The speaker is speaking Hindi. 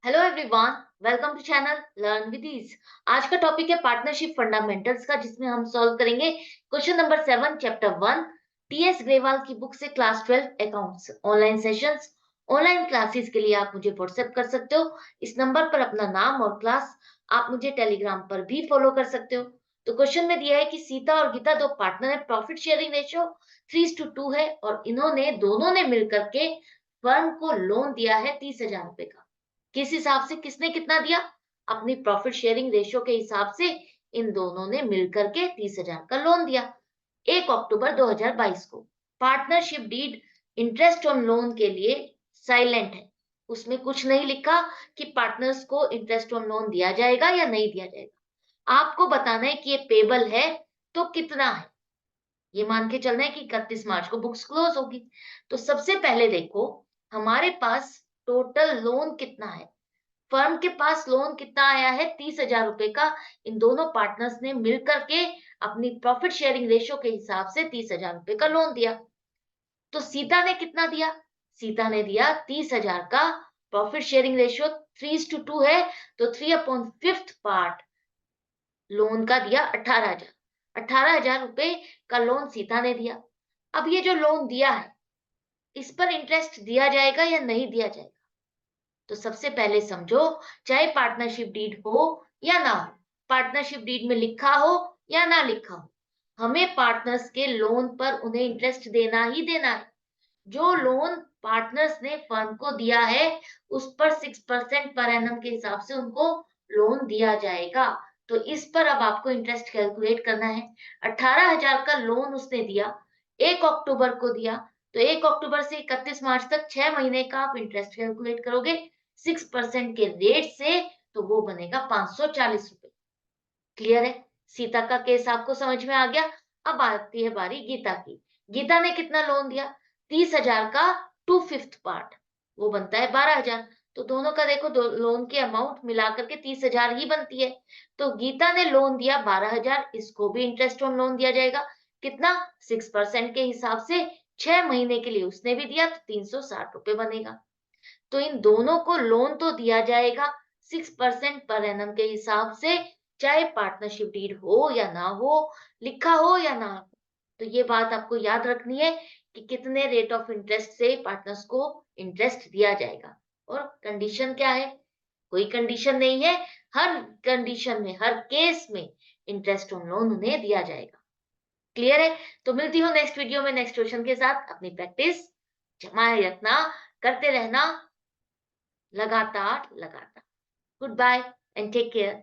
Hello everyone, welcome to channel learn with ease. आज का टॉपिक है पार्टनरशिप फंडामेंटल्स का, जिसमें हम सॉल्व करेंगे question number 7 chapter 1 TS Grewal की बुक से class 12 accounts. Online sessions, online classes के लिए आप मुझे व्हाट्सएप कर सकते हो। इस नंबर पर अपना नाम और क्लास, आप मुझे टेलीग्राम पर भी फॉलो कर सकते हो। तो क्वेश्चन में दिया है कि सीता और गीता दो पार्टनर है, प्रॉफिट शेयरिंग रेशियो 3:2 है और इन्होंने दोनों ने मिलकर के फर्म को लोन दिया है 30,000 रुपए का। किस हिसाब से, किसने कितना दिया? अपनी प्रॉफिट शेयरिंग रेशियो के हिसाब से इन दोनों ने मिलकर के 30,000 का लोन दिया 1 अक्टूबर 2022 को। Partnership deed interest on loan के लिए साइलेंट है, उसमें कुछ नहीं लिखा कि पार्टनर्स को इंटरेस्ट ऑन लोन दिया जाएगा या नहीं दिया जाएगा। आपको बताना है कि ये पेबल है तो कितना है। ये मान के चलना है कि 31 मार्च को बुक्स क्लोज होगी। तो सबसे पहले देखो, हमारे पास टोटल लोन कितना है। फर्म के पास लोन कितना आया है? 30,000 रुपए का। इन दोनों पार्टनर्स ने मिलकर के अपनी प्रॉफिट शेयरिंग रेशियो के हिसाब से 30,000 रुपए का लोन दिया। तो सीता ने कितना दिया? सीता ने दिया 30,000 का। प्रॉफिट शेयरिंग रेशियो 3:2 है, तो 3/5 पार्ट लोन का दिया 18,000। 18,000 रुपए का लोन सीता ने दिया। अब ये जो लोन दिया है, इस पर इंटरेस्ट दिया जाएगा या नहीं दिया जाएगा? तो सबसे पहले समझो, चाहे पार्टनरशिप डीड हो या ना हो, पार्टनरशिप डीड में लिखा हो या ना लिखा हो, हमें पार्टनर्स के लोन पर उन्हें इंटरेस्ट देना ही देना है। जो लोन पार्टनर्स ने फर्म को दिया है, उस पर 6% पर एनम के हिसाब से उनको लोन दिया जाएगा। तो इस पर अब आपको इंटरेस्ट कैलकुलेट करना है। 18,000 का लोन उसने दिया, 1 अक्टूबर को दिया, तो 1 अक्टूबर से 31 मार्च तक 6 महीने का आप इंटरेस्ट कैलकुलेट करोगे 6% के रेट से, तो वो बनेगा 540 रुपए। क्लियर है? सीता का केस आपको समझ में आ गया। अब आती है बारी गीता की। गीता ने कितना लोन दिया? 30,000 का 2/5 पार्ट, वो बनता है 12,000। तो दोनों का देखो, दो लोन की अमाउंट मिलाकर के 30,000 ही बनती है। तो गीता ने लोन दिया 12,000, इसको भी इंटरेस्ट ऑन लोन दिया जाएगा। कितना? 6% के हिसाब से 6 महीने के लिए उसने भी दिया, तो 360 रुपए बनेगा। तो इन दोनों को लोन तो दिया जाएगा 6% पर एनम के हिसाब से, चाहे पार्टनरशिप डीड हो या ना हो, लिखा हो या ना हो। तो ये बात आपको याद रखनी है कि कितने रेट ऑफ इंटरेस्ट से पार्टनर्स को इंटरेस्ट दिया जाएगा। और कंडीशन क्या है? कोई कंडीशन नहीं है। हर कंडीशन में, हर केस में इंटरेस्ट ऑन लोन उन्हें दिया जाएगा। क्लियर है? तो मिलती हूँ नेक्स्ट वीडियो में नेक्स्ट क्वेश्चन के साथ। अपनी प्रैक्टिस जमाए रखना, करते रहना लगातार लगातार। Goodbye and take care.